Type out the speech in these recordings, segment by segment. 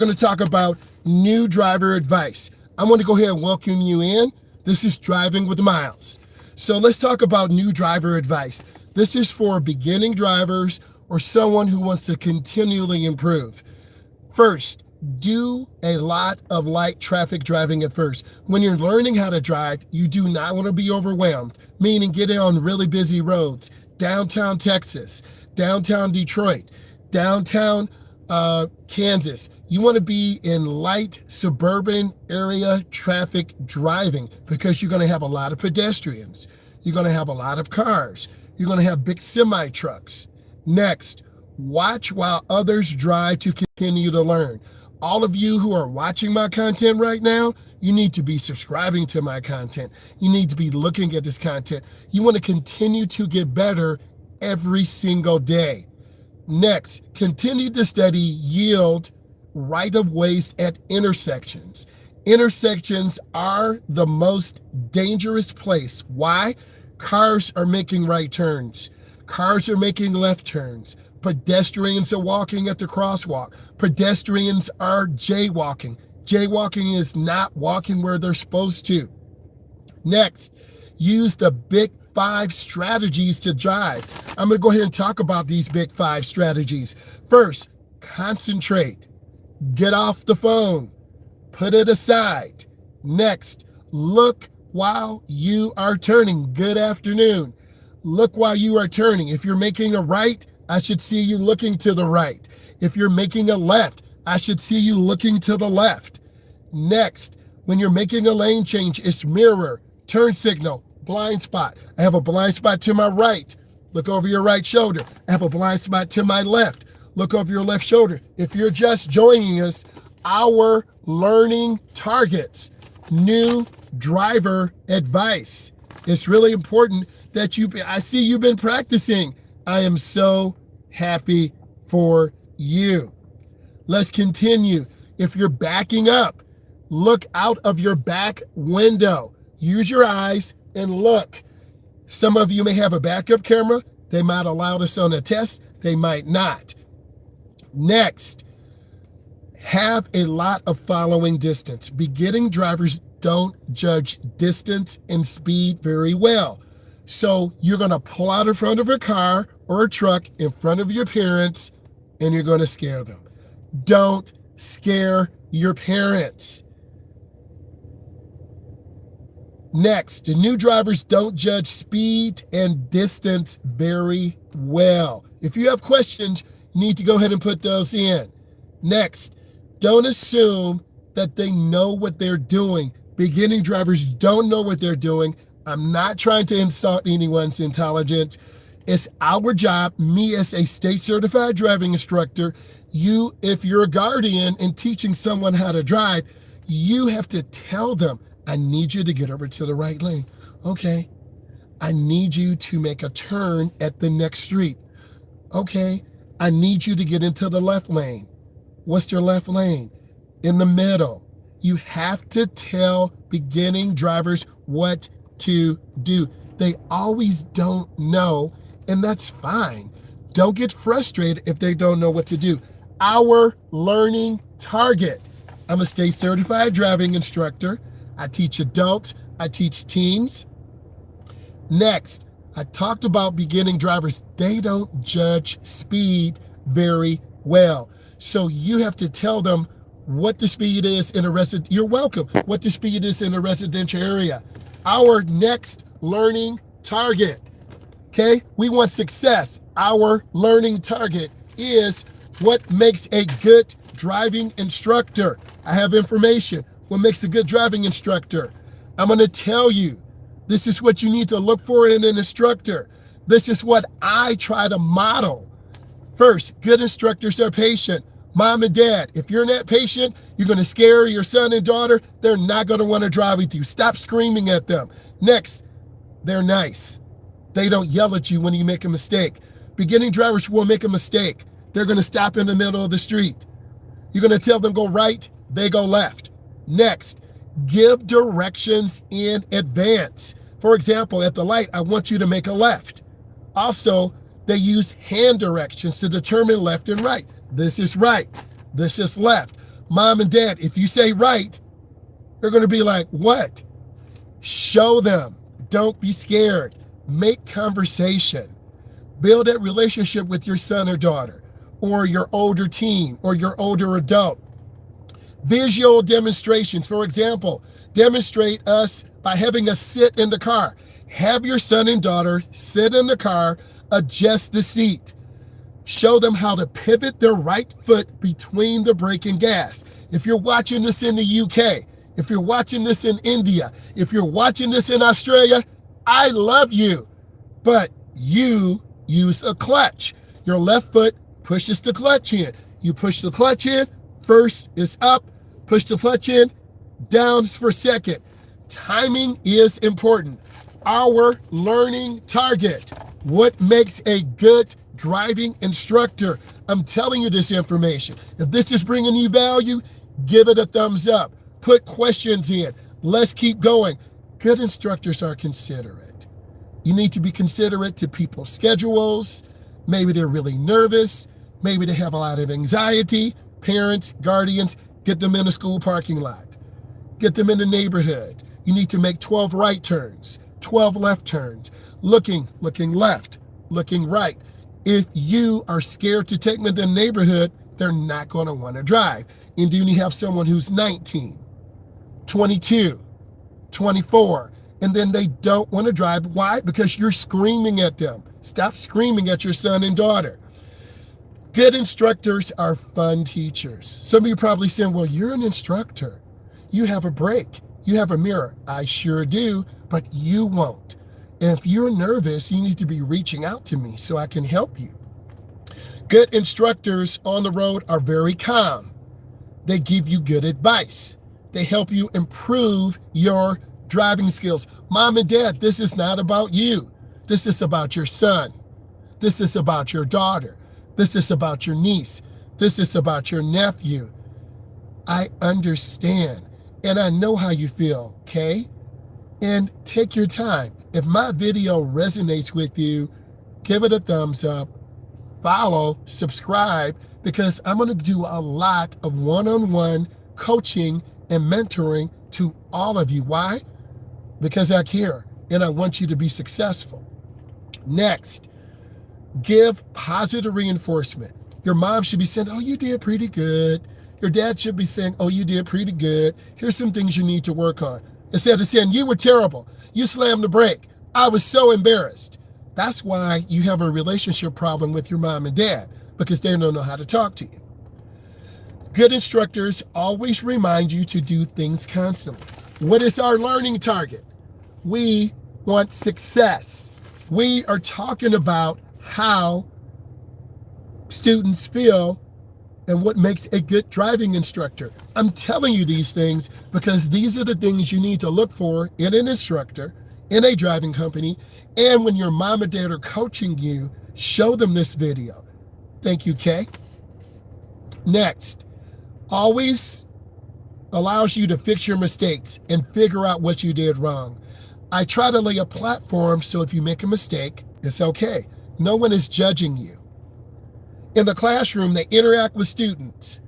going to talk about new driver advice. I'm going to go ahead and welcome you in. This is Driving with Myles. So let's talk about new driver advice. This is for beginning drivers or someone who wants to continually improve. First, do a lot of light traffic driving at first. When you're learning how to drive, you do not want to be overwhelmed, meaning get on really busy roads, downtown Texas, downtown Detroit, downtown Kansas. You want to be in light suburban area traffic driving because you're going to have a lot of pedestrians. You're going to have a lot of cars. You're going to have big semi trucks. Next, watch while others drive to continue to learn. All of you who are watching my content right now, you need to be subscribing to my content. You need to be looking at this content. You want to continue to get better every single day. Next, continue to study yield right-of-ways at intersections. Intersections are the most dangerous place. Why? Cars are making right turns. Cars are making left turns. Pedestrians are walking at the crosswalk. Pedestrians are jaywalking. Jaywalking is not walking where they're supposed to. Next, use the big 5 strategies to drive. I'm going to go ahead and talk about these big 5 strategies. First, concentrate. Get off the phone. Put it aside. Next, look while you are turning. Good afternoon. Look while you are turning. If you're making a right, I should see you looking to the right. If you're making a left, I should see you looking to the left. Next, when you're making a lane change, it's mirror, turn signal, blind spot. I have a blind spot to my right. Look over your right shoulder. I have a blind spot to my left. Look over your left shoulder. If you're just joining us, our learning targets, new driver advice. It's really important that I see you've been practicing. I am so happy for you. Let's continue. If you're backing up, look out of your back window. Use your eyes and look. Some of you may have a backup camera. They might allow this on a test. They might not. Next, have a lot of following distance. Beginning drivers don't judge distance and speed very well. So you're going to pull out in front of a car or a truck in front of your parents and you're going to scare them. Don't scare your parents. Next, the new drivers don't judge speed and distance very well. If you have questions, you need to go ahead and put those in. Next, don't assume that they know what they're doing. Beginning drivers don't know what they're doing. I'm not trying to insult anyone's intelligence. It's our job, me as a state certified driving instructor, you, if you're a guardian and teaching someone how to drive, you have to tell them, I need you to get over to the right lane. Okay. I need you to make a turn at the next street. Okay. I need you to get into the left lane. What's your left lane? In the middle. You have to tell beginning drivers what to do. They always don't know, and that's fine. Don't get frustrated if they don't know what to do. Our learning target. I'm a state certified driving instructor. I teach adults. I teach teens. Next, I talked about beginning drivers. They don't judge speed very well. So you have to tell them what the speed is in a you're welcome, what the speed is in a residential area. Our next learning target, okay? We want success. Our learning target is what makes a good driving instructor. I have information. What makes a good driving instructor? I'm going to tell you. This is what you need to look for in an instructor. This is what I try to model. First, good instructors are patient. Mom and dad, if you're not patient, you're going to scare your son and daughter. They're not going to want to drive with you. Stop screaming at them. Next, they're nice. They don't yell at you when you make a mistake. Beginning drivers will make a mistake. They're going to stop in the middle of the street. You're going to tell them go right, they go left. Next, give directions in advance. For example, at the light, I want you to make a left. Also, they use hand directions to determine left and right. This is right. This is left. Mom and dad, if you say right, they're going to be like, what? Show them. Don't be scared. Make conversation. Build that relationship with your son or daughter, or your older teen, or your older adult. Visual demonstrations. For example, demonstrate us by having us sit in the car. Have your son and daughter sit in the car, adjust the seat. Show them how to pivot their right foot between the brake and gas. If you're watching this in the UK, if you're watching this in India, if you're watching this in Australia, I love you. But you use a clutch. Your left foot pushes the clutch in. You push the clutch in, first is up, push the clutch in, down for second. Timing is important. Our learning target. What makes a good driving instructor? I'm telling you this information. If this is bringing you value, give it a thumbs up. Put questions in. Let's keep going. Good instructors are considerate. You need to be considerate to people's schedules. Maybe they're really nervous. Maybe they have a lot of anxiety. Parents, guardians, get them in a school parking lot. Get them in the neighborhood. You need to make 12 right turns, 12 left turns, looking left, looking right. If you are scared to take them in the neighborhood, they're not going to want to drive. And then you have someone who's 19, 22, 24, and then they don't want to drive. Why? Because you're screaming at them. Stop screaming at your son and daughter. Good instructors are fun teachers. Some of you probably saying, well, you're an instructor. You have a brake. You have a mirror. I sure do, but you won't. And if you're nervous, you need to be reaching out to me so I can help you. Good instructors on the road are very calm. They give you good advice. They help you improve your driving skills. Mom and dad, this is not about you. This is about your son. This is about your daughter. This is about your niece. This is about your nephew. I understand, and I know how you feel, okay? And take your time. If my video resonates with you, give it a thumbs up, follow, subscribe, because I'm going to do a lot of one-on-one coaching and mentoring to all of you. Why? Because I care, and I want you to be successful. Next, give positive reinforcement. Your mom should be saying, oh, you did pretty good. Your dad should be saying, oh, you did pretty good. Here's some things you need to work on. Instead of saying, you were terrible. You slammed the brake. I was so embarrassed. That's why you have a relationship problem with your mom and dad, because they don't know how to talk to you. Good instructors always remind you to do things constantly. What is our learning target? We want success. We are talking about how students feel and what makes a good driving instructor. I'm telling you these things because these are the things you need to look for in an instructor, in a driving company, and when your mom and dad are coaching you, show them this video. Thank you, Kay. Next, always allows you to fix your mistakes and figure out what you did wrong. I try to lay a platform so if you make a mistake, it's okay. No one is judging you. In the classroom, they interact with students.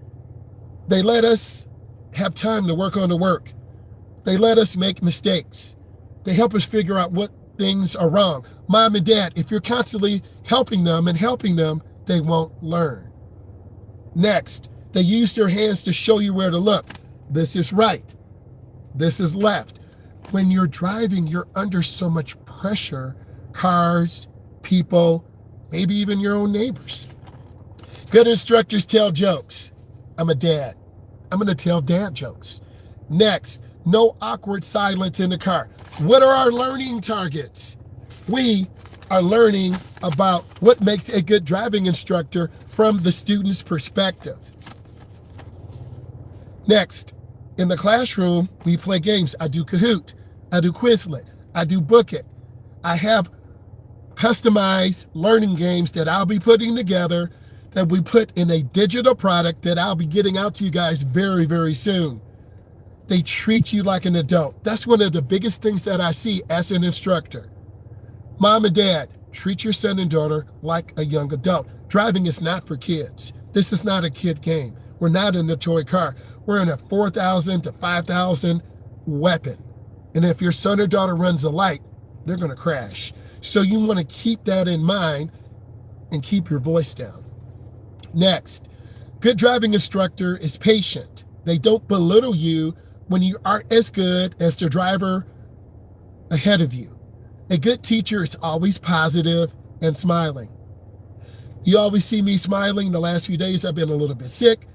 They let us have time to work on the work. They let us make mistakes. They help us figure out what things are wrong. Mom and dad, if you're constantly helping them, they won't learn. Next, they use their hands to show you where to look. This is right. This is left. When you're driving, you're under so much pressure. Cars, people, maybe even your own neighbors. Good instructors tell jokes. I'm a dad. I'm going to tell dad jokes. Next, no awkward silence in the car. What are our learning targets? We are learning about what makes a good driving instructor from the student's perspective. Next, in the classroom, we play games. I do Kahoot. I do Quizlet. I do Book It. I have customized learning games that I'll be putting together that we put in a digital product that I'll be getting out to you guys very, very soon. They treat you like an adult. That's one of the biggest things that I see as an instructor. Mom and dad, treat your son and daughter like a young adult. Driving is not for kids. This is not a kid game. We're not in the toy car. we're in a 4,000 to 5,000 weapon. And if your son or daughter runs a light, they're going to crash. So you want to keep that in mind and keep your voice down. Next, good driving instructor is patient. They don't belittle you when you aren't as good as the driver ahead of you. A good teacher is always positive and smiling. You always see me smiling. The last few days I've been a little bit sick,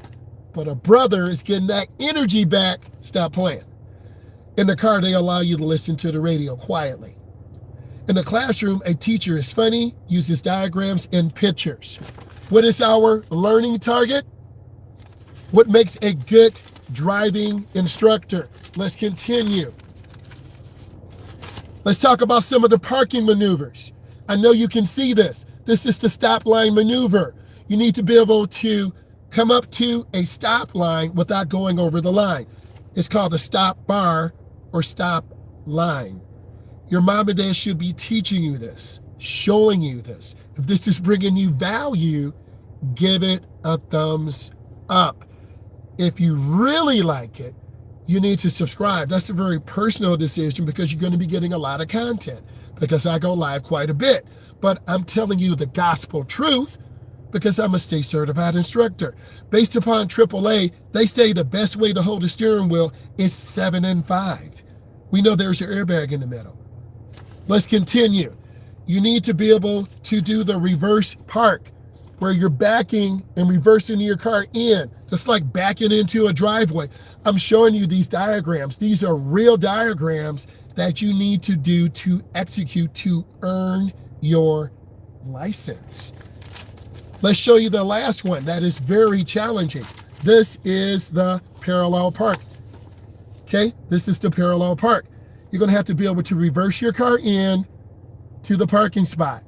but a brother is getting that energy back. Stop playing. In the car, they allow you to listen to the radio quietly. In the classroom, a teacher is funny, uses diagrams and pictures. What is our learning target? What makes a good driving instructor? Let's continue. Let's talk about some of the parking maneuvers. I know you can see this. This is the stop line maneuver. You need to be able to come up to a stop line without going over the line. It's called a stop bar or stop line. Your mom and dad should be teaching you this, showing you this. If this is bringing you value, give it a thumbs up. If you really like it, you need to subscribe. That's a very personal decision because you're going to be getting a lot of content because I go live quite a bit. But I'm telling you the gospel truth because I'm a state certified instructor. Based upon AAA, they say the best way to hold a steering wheel is 7 and 5. We know there's your airbag in the middle. Let's continue. You need to be able to do the reverse park where you're backing and reversing your car in, just like backing into a driveway. I'm showing you these diagrams. These are real diagrams that you need to do to execute to earn your license. Let's show you the last one that is very challenging. This is the parallel park. Okay, this is the parallel park. You're going to have to be able to reverse your car in to the parking spot.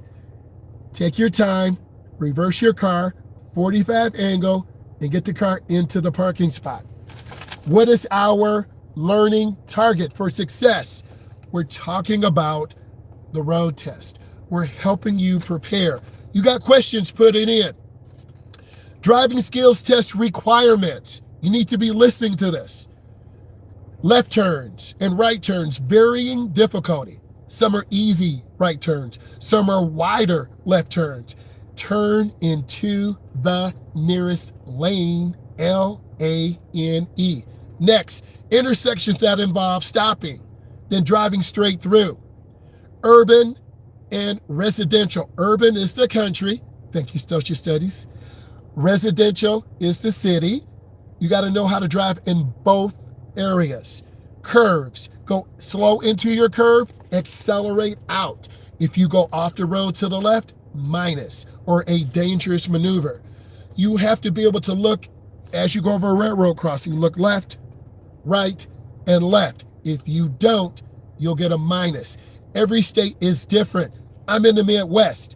Take your time, reverse your car, 45 angle, and get the car into the parking spot. What is our learning target for success? We're talking about the road test. We're helping you prepare. You got questions, put it in. Driving skills test requirements. You need to be listening to this. Left turns and right turns, varying difficulty. Some are easy right turns. Some are wider left turns. Turn into the nearest lane, L-A-N-E. Next, intersections that involve stopping, then driving straight through. Urban and residential. Urban is the country. Thank you, social studies. Residential is the city. You got to know how to drive in both areas. Curves. Go slow into your curve, accelerate out. If you go off the road to the left, minus, or a dangerous maneuver. You have to be able to look as you go over a railroad crossing, look left, right, and left. If you don't, you'll get a minus. Every state is different. I'm in the Midwest.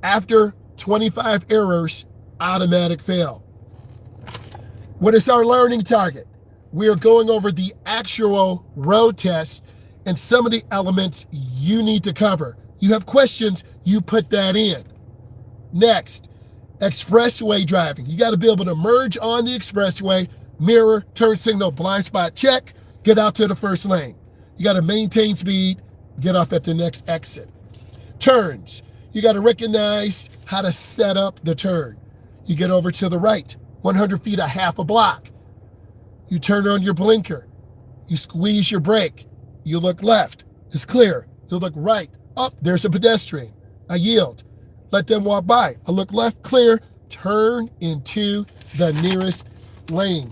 After 25 errors, automatic fail. What is our learning target? We are going over the actual road test and some of the elements you need to cover. You have questions, you put that in. Next, expressway driving. You got to be able to merge on the expressway, mirror, turn signal, blind spot, check, get out to the first lane. You got to maintain speed, get off at the next exit. Turns. You got to recognize how to set up the turn. You get over to the right, 100 feet, a half a block. You turn on your blinker. You squeeze your brake. You look left. It's clear. You look right. Oh, there's a pedestrian. I yield. Let them walk by. I look left, clear. Turn into the nearest lane.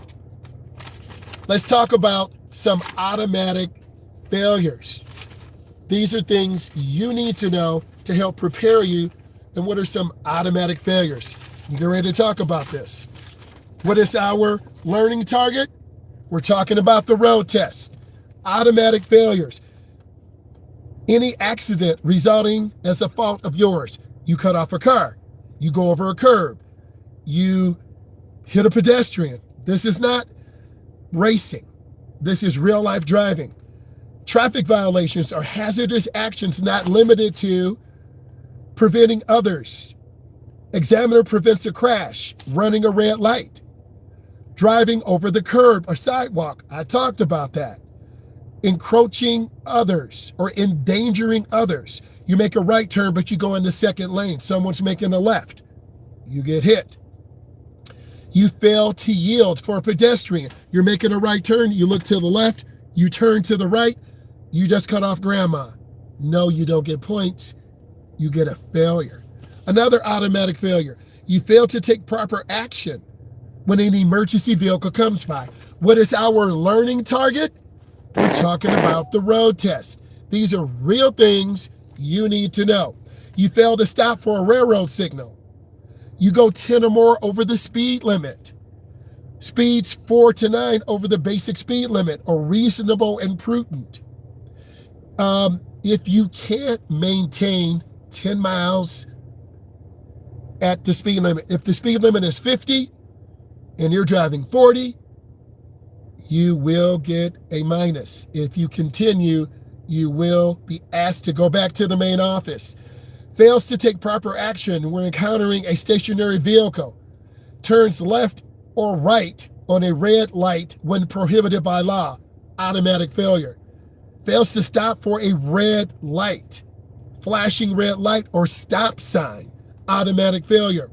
Let's talk about some automatic failures. These are things you need to know to help prepare you. And what are some automatic failures? You get ready to talk about this. What is our learning target? We're talking about the road test. Automatic failures. Any accident resulting as a fault of yours. You cut off a car. You go over a curb. You hit a pedestrian. This is not racing. This is real life driving. Traffic violations are hazardous actions not limited to preventing others. Examiner prevents a crash, running a red light. Driving over the curb or sidewalk, I talked about that. Encroaching others or endangering others. You make a right turn, but you go in the second lane. Someone's making a left. You get hit. You fail to yield for a pedestrian. You're making a right turn. You look to the left. You turn to the right. You just cut off grandma. No, you don't get points. You get a failure. Another automatic failure. You fail to take proper action when an emergency vehicle comes by. What is our learning target? We're talking about the road test. These are real things you need to know. You fail to stop for a railroad signal. You go 10 or more over the speed limit. Speeds 4 to 9 over the basic speed limit are reasonable and prudent. If you can't maintain 10 miles at the speed limit, if the speed limit is 50 and you're driving 40, you will get a minus. If you continue, you will be asked to go back to the main office. Fails to take proper action when encountering a stationary vehicle. Turns left or right on a red light when prohibited by law. Automatic failure. Fails to stop for a red light. Flashing red light or stop sign. Automatic failure.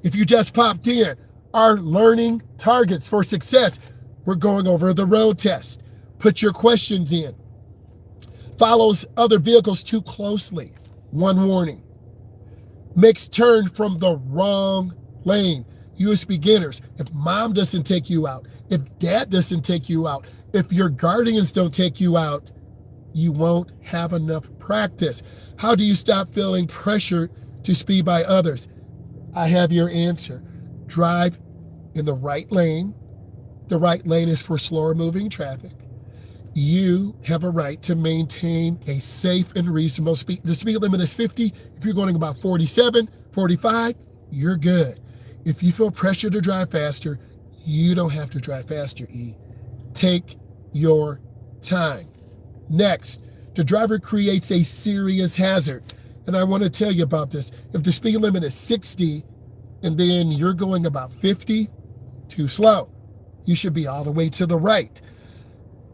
If you just popped in, our learning targets for success, we're going over the road test. Put your questions in. Follows other vehicles too closely. One warning. Makes turn from the wrong lane. You as beginners, if mom doesn't take you out, if dad doesn't take you out, if your guardians don't take you out, you won't have enough practice. How do you stop feeling pressured to speed by others? I have your answer. Drive in the right lane. The right lane is for slower moving traffic. You have a right to maintain a safe and reasonable speed. The speed limit is 50. If you're going about 47, 45, you're good. If you feel pressure to drive faster, you don't have to drive faster, E. Take your time. Next, the driver creates a serious hazard. And I want to tell you about this. If the speed limit is 60 and then you're going about 50, too slow. You should be all the way to the right.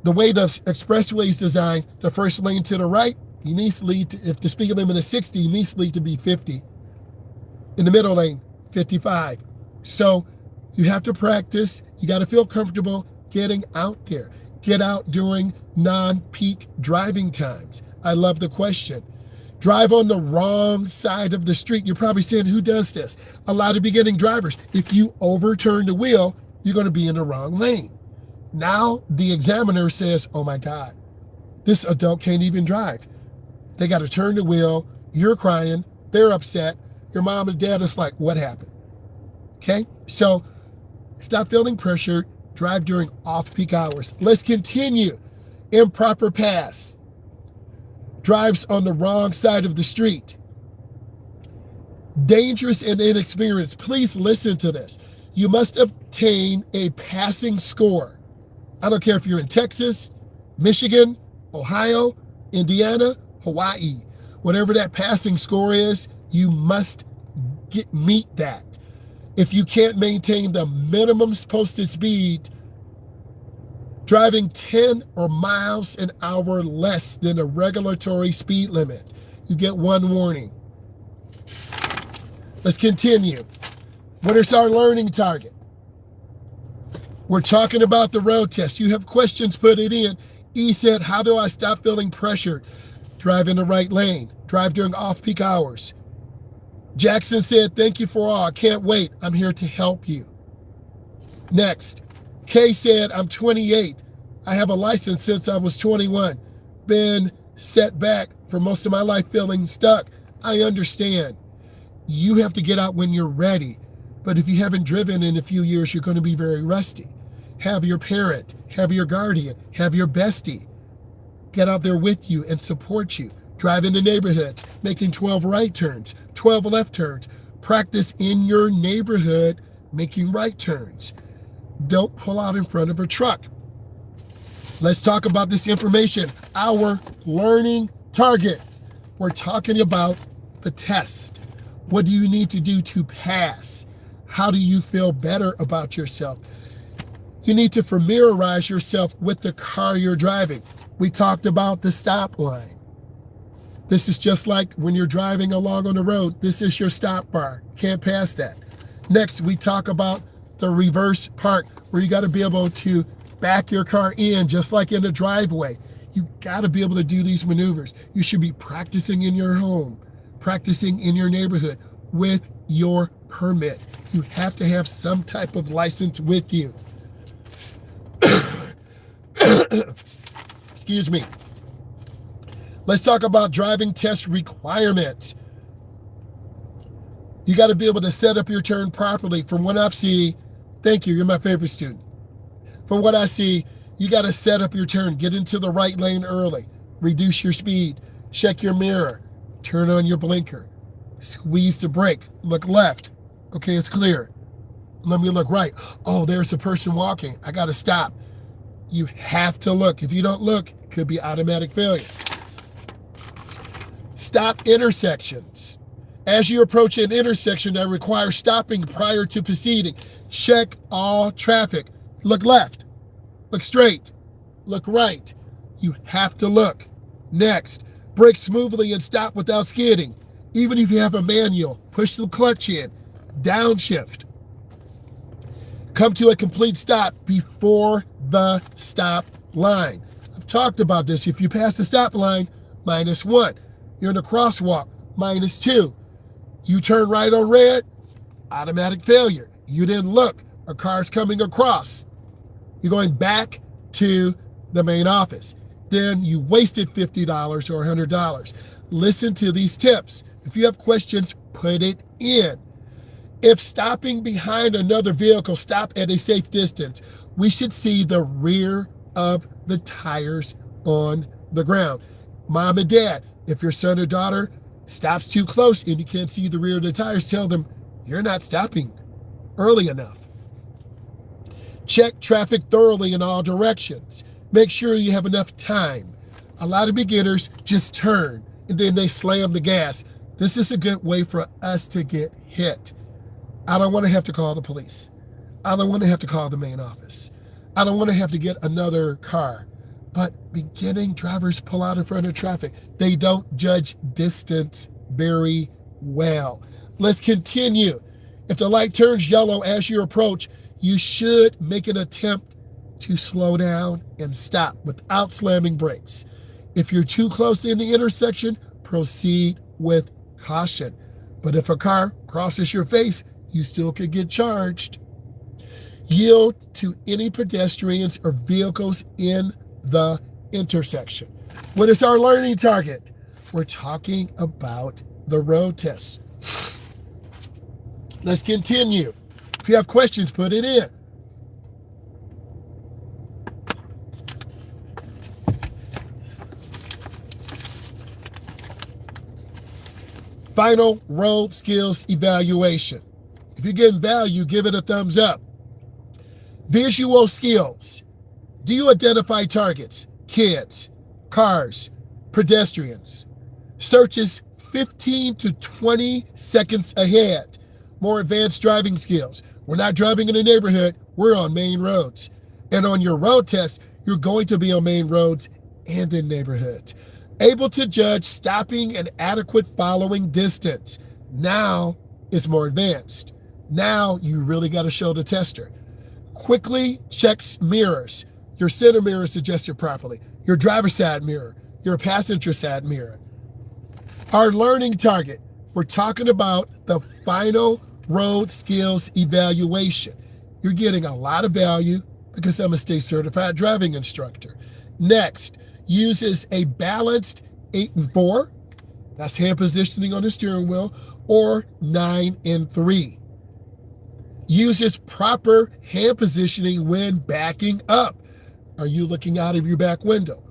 The way the expressway is designed, the first lane to the right, you need to lead to, if the speed limit is 60, you need to lead to be 50. In the middle lane, 55. So you have to practice. You got to feel comfortable getting out there. Get out during non-peak driving times. I love the question. Drive on the wrong side of the street. You're probably saying, who does this? A lot of beginning drivers. If you overturn the wheel, you're going to be in the wrong lane. Now the examiner says, oh my God, this adult can't even drive. They got to turn the wheel. You're crying. They're upset. Your mom and dad is like, what happened? Okay, so stop feeling pressured. Drive during off-peak hours. Let's continue. Improper pass. Drives on the wrong side of the street. Dangerous and inexperienced. Please listen to this. You must obtain a passing score. I don't care if you're in Texas, Michigan, Ohio, Indiana, Hawaii. Whatever that passing score is, you must meet that. If you can't maintain the minimum posted speed, driving 10 or miles an hour less than a regulatory speed limit, you get one warning. Let's continue. What is our learning target? We're talking about the road test. You have questions, put it in. E said, how do I stop feeling pressured? Drive in the right lane. Drive during off-peak hours. Jackson said, thank you for all. I can't wait. I'm here to help you. Next, Kay said, I'm 28. I have a license since I was 21. Been set back for most of my life feeling stuck. I understand. You have to get out when you're ready. But if you haven't driven in a few years, you're going to be very rusty. Have your parent, have your guardian, have your bestie get out there with you and support you. Drive in the neighborhoods, making 12 right turns, 12 left turns. Practice in your neighborhood making right turns. Don't pull out in front of a truck. Let's talk about this information. Our learning target. We're talking about the test. What do you need to do to pass? How do you feel better about yourself? You need to familiarize yourself with the car you're driving. We talked about the stop line. This is just like when you're driving along on the road. This is your stop bar. Can't pass that. Next, we talk about the reverse park, where you got to be able to back your car in, just like in a driveway. You got to be able to do these maneuvers. You should be practicing in your home, practicing in your neighborhood with your permit. You have to have some type of license with you. Excuse me. Let's talk about driving test requirements. You got to be able to set up your turn properly. From what I've seen, thank you, you're my favorite student. From what I see, you got to set up your turn, get into the right lane early, reduce your speed, check your mirror, turn on your blinker, squeeze the brake, look left. Okay, it's clear. Let me look right. Oh, there's a person walking. I got to stop. You have to look. If you don't look, it could be automatic failure. Stop intersections. As you approach an intersection that requires stopping prior to proceeding, check all traffic. Look left, look straight, look right. You have to look. Next, brake smoothly and stop without skidding. Even if you have a manual, push the clutch in, downshift. Come to a complete stop before the stop line. I've talked about this. If you pass the stop line, -1. You're in a crosswalk, -2. You turn right on red, automatic failure. You didn't look, a car's coming across. You're going back to the main office. Then you wasted $50 or $100. Listen to these tips. If you have questions, put it in. If stopping behind another vehicle, stop at a safe distance. We should see the rear of the tires on the ground. Mom and dad, if your son or daughter stops too close and you can't see the rear of the tires, tell them you're not stopping early enough. Check traffic thoroughly in all directions. Make sure you have enough time. A lot of beginners just turn and then they slam the gas. This is a good way for us to get hit. I don't want to have to call the police. I don't want to have to call the main office. I don't want to have to get another car. But beginning drivers pull out in front of traffic. They don't judge distance very well. Let's continue. If the light turns yellow as you approach, you should make an attempt to slow down and stop without slamming brakes. If you're too close in the intersection, proceed with caution. But if a car crosses your face, you still could get charged. Yield to any pedestrians or vehicles in the intersection. What is our learning target? We're talking about the road test. Let's continue. If you have questions, put it in. Final road skills evaluation. If you're getting value, give it a thumbs up. Visual skills. Do you identify targets, kids, cars, pedestrians? Searches 15 to 20 seconds ahead. More advanced driving skills. We're not driving in a neighborhood, we're on main roads. And on your road test, you're going to be on main roads and in neighborhoods. Able to judge stopping and adequate following distance. Now it's more advanced. Now you really got to show the tester. Quickly checks mirrors. Your center mirror is adjusted properly. Your driver's side mirror. Your passenger side mirror. Our learning target. We're talking about the final road skills evaluation. You're getting a lot of value because I'm a state certified driving instructor. Next, uses a balanced 8 and 4. That's hand positioning on the steering wheel, or 9 and 3. Uses proper hand positioning when backing up. Are you looking out of your back window?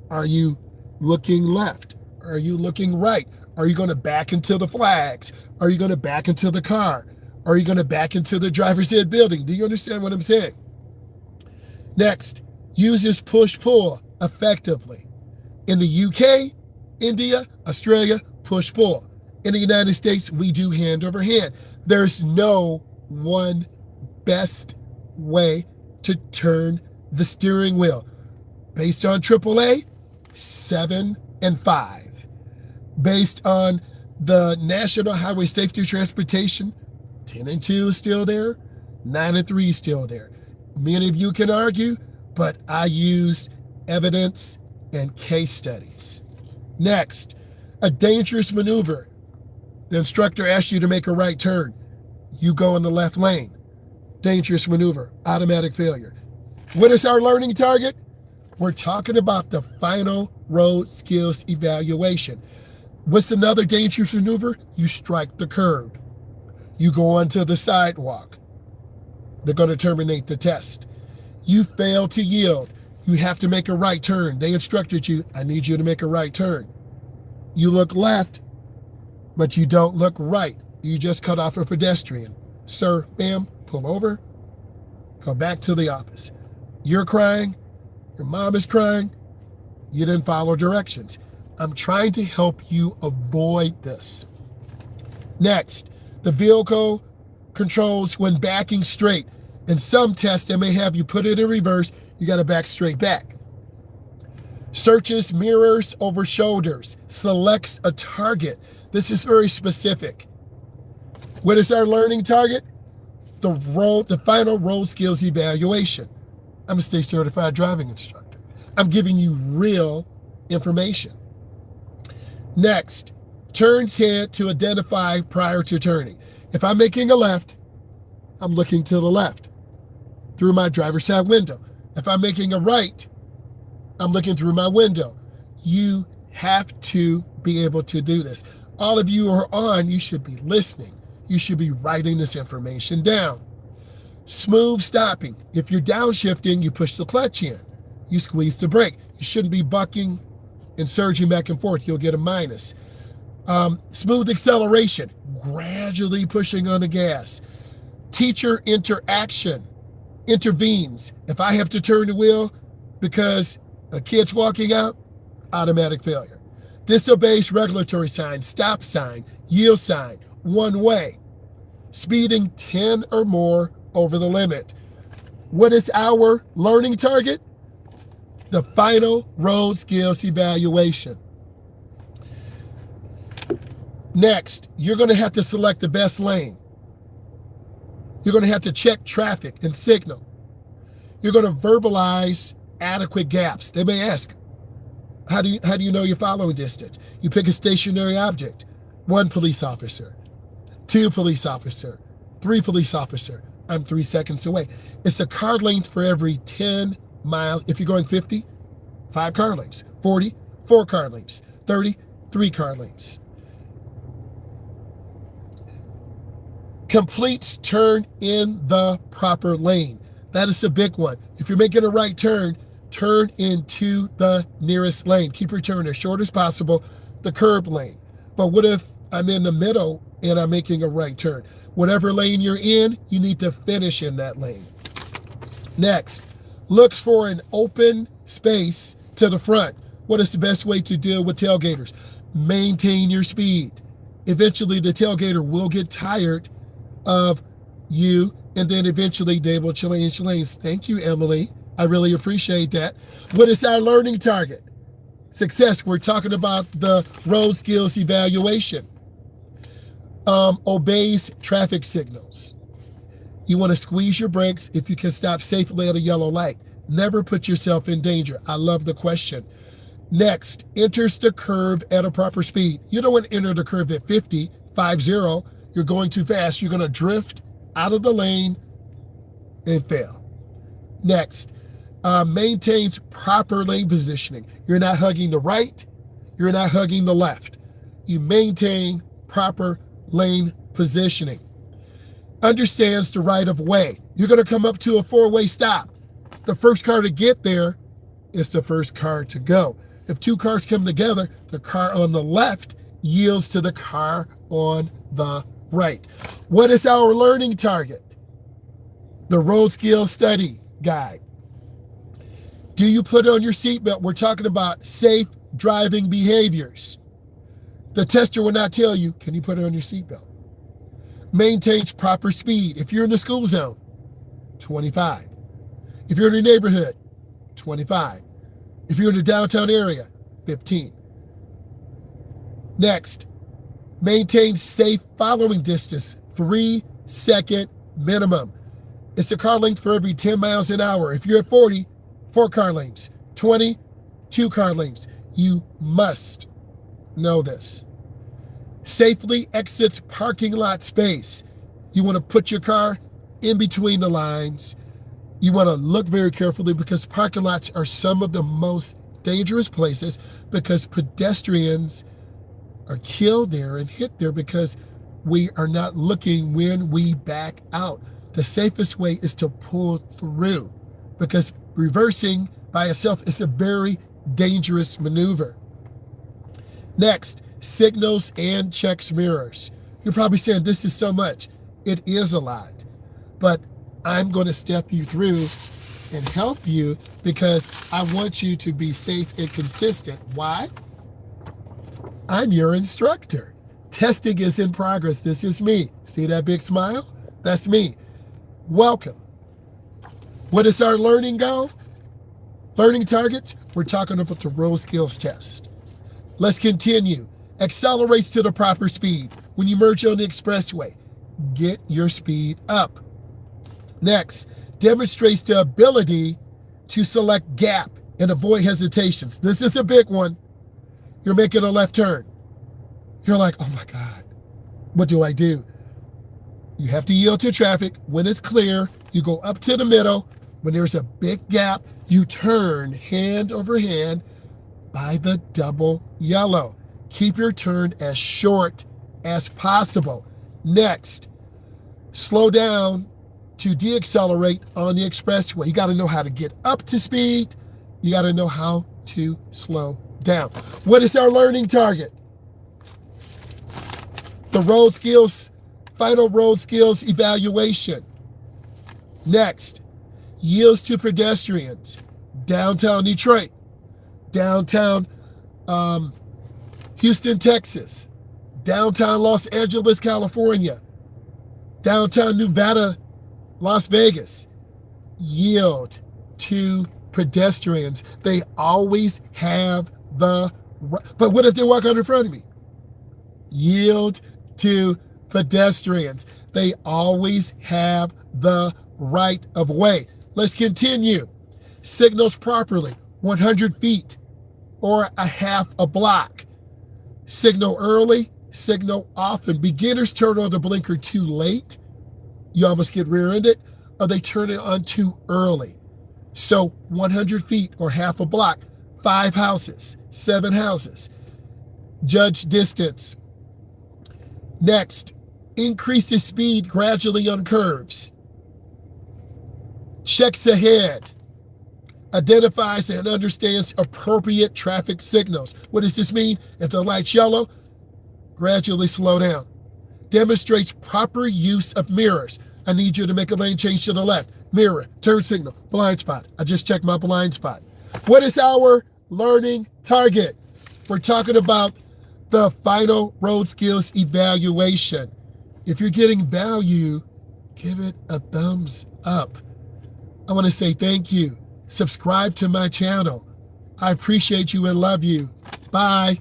Are you looking left? Are you looking right? Are you going to back into the flags? Are you going to back into the car? Are you going to back into the driver's ed building? Do you understand what I'm saying? Next, uses push-pull effectively. In the UK, India, Australia, push-pull. In the United States, we do hand over hand. There's no one best way to turn the steering wheel. Based on AAA, 7 and 5. Based on the National Highway Safety Transportation, 10 and 2 is still there, 9 and 3 is still there. Many of you can argue, but I used evidence and case studies. Next, a dangerous maneuver. The instructor asks you to make a right turn. You go in the left lane. Dangerous maneuver, automatic failure. What is our learning target? We're talking about the final road skills evaluation. What's another dangerous maneuver? You strike the curb. You go onto the sidewalk. They're going to terminate the test. You fail to yield. You have to make a right turn. They instructed you, I need you to make a right turn. You look left, but you don't look right. You just cut off a pedestrian. Sir, ma'am, pull over. Go back to the office. You're crying. Your mom is crying. You didn't follow directions. I'm trying to help you avoid this. Next, the vehicle controls when backing straight. In some tests, they may have you put it in reverse. You got to back straight back. Searches mirrors over shoulders. Selects a target. This is very specific. What is our learning target? The final road skills evaluation. I'm a state certified driving instructor. I'm giving you real information. Next, turns head to identify prior to turning. If I'm making a left, I'm looking to the left through my driver's side window. If I'm making a right, I'm looking through my window. You have to be able to do this. All of you who are on, you should be listening. You should be writing this information down. Smooth stopping. If you're downshifting, you push the clutch in. You squeeze the brake. You shouldn't be bucking and surging back and forth. You'll get a minus. Smooth acceleration. Gradually pushing on the gas. Teacher interaction. Intervenes. If I have to turn the wheel because a kid's walking out, automatic failure. Disobeys regulatory sign, stop sign, yield sign, one way. Speeding 10 or more over the limit. What is our learning target? The final road skills evaluation. Next, you're going to have to select the best lane. You're going to have to check traffic and signal. You're going to verbalize adequate gaps. They may ask, how do you know your following distance? You pick a stationary object. 1 police officer, 2 police officer, 3 police officer. I'm 3 seconds away. It's a car length for every 10 miles. If you're going 50, 5 car lengths. 40, 4 car lengths. 30, 3 car lengths. Completes turn in the proper lane. That is the big one. If you're making a right turn, turn into the nearest lane. Keep your turn as short as possible, the curb lane. But what if I'm in the middle and I'm making a right turn? Whatever lane you're in, you need to finish in that lane. Next, looks for an open space to the front. What is the best way to deal with tailgaters? Maintain your speed. Eventually, the tailgater will get tired of you, and then eventually they will change lanes. Thank you, Emily. I really appreciate that. What is our learning target? Success. We're talking about the road skills evaluation. Obeys traffic signals. You want to squeeze your brakes if you can stop safely at a yellow light. Never put yourself in danger. I love the question. Next, enters the curve at a proper speed. You don't want to enter the curve at 50, 50. You're going too fast. You're going to drift out of the lane and fail. Next, maintains proper lane positioning. You're not hugging the right. You're not hugging the left. You maintain proper lane positioning. Understands the right of way. You're going to come up to a 4-way stop. The first car to get there is the first car to go. If 2 cars come together, the car on the left yields to the car on the right. What is our learning target? The road skills study guide. Do you put on your seatbelt? We're talking about safe driving behaviors. The tester will not tell you, can you put it on your seatbelt? Maintains proper speed. If you're in the school zone, 25. If you're in a neighborhood, 25. If you're in the downtown area, 15. Next, maintain safe following distance, 3-second minimum. It's a car length for every 10 miles an hour. If you're at 40, 4 car lengths. 20, 2 car lengths. You must know this. Safely exits parking lot space. You want to put your car in between the lines. You want to look very carefully because parking lots are some of the most dangerous places because pedestrians are killed there and hit there because we are not looking when we back out. The safest way is to pull through because reversing by itself is a very dangerous maneuver. Next, signals and checks mirrors. You're probably saying this is so much. It is a lot, but I'm going to step you through and help you because I want you to be safe and consistent. Why? I'm your instructor. Testing is in progress. This is me. See that big smile? That's me. Welcome. What is our learning goal? Learning targets? We're talking about the road skills test. Let's continue. Accelerates to the proper speed. When you merge on the expressway, get your speed up. Next, demonstrates the ability to select gap and avoid hesitations. This is a big one. You're making a left turn. You're like, oh my God, what do I do? You have to yield to traffic. When it's clear, you go up to the middle. When there's a big gap, you turn hand over hand by the double yellow. Keep your turn as short as possible. Next, slow down to deaccelerate on the expressway. You got to know how to get up to speed. You got to know how to slow down. What is our learning target? The road skills, final road skills evaluation. Next, yields to pedestrians. Downtown Detroit, downtown Houston, Texas, downtown Los Angeles, California, downtown Nevada, Las Vegas. Yield to pedestrians. They always have the right. But what if they walk out in front of me? Yield to pedestrians. They always have the right of way. Let's continue. Signals properly, 100 feet or a half a block. Signal early, signal often. Beginners turn on the blinker too late. You almost get rear-ended, or they turn it on too early. So 100 feet or half a block, 5 houses, 7 houses. Judge distance. Next, increase the speed gradually on curves. Checks ahead. Identifies and understands appropriate traffic signals. What does this mean? If the light's yellow, gradually slow down. Demonstrates proper use of mirrors. I need you to make a lane change to the left. Mirror, turn signal, blind spot. I just checked my blind spot. What is our learning target? We're talking about the final road skills evaluation. If you're getting value, give it a thumbs up. I want to say thank you. Subscribe to my channel. I appreciate you and love you. Bye.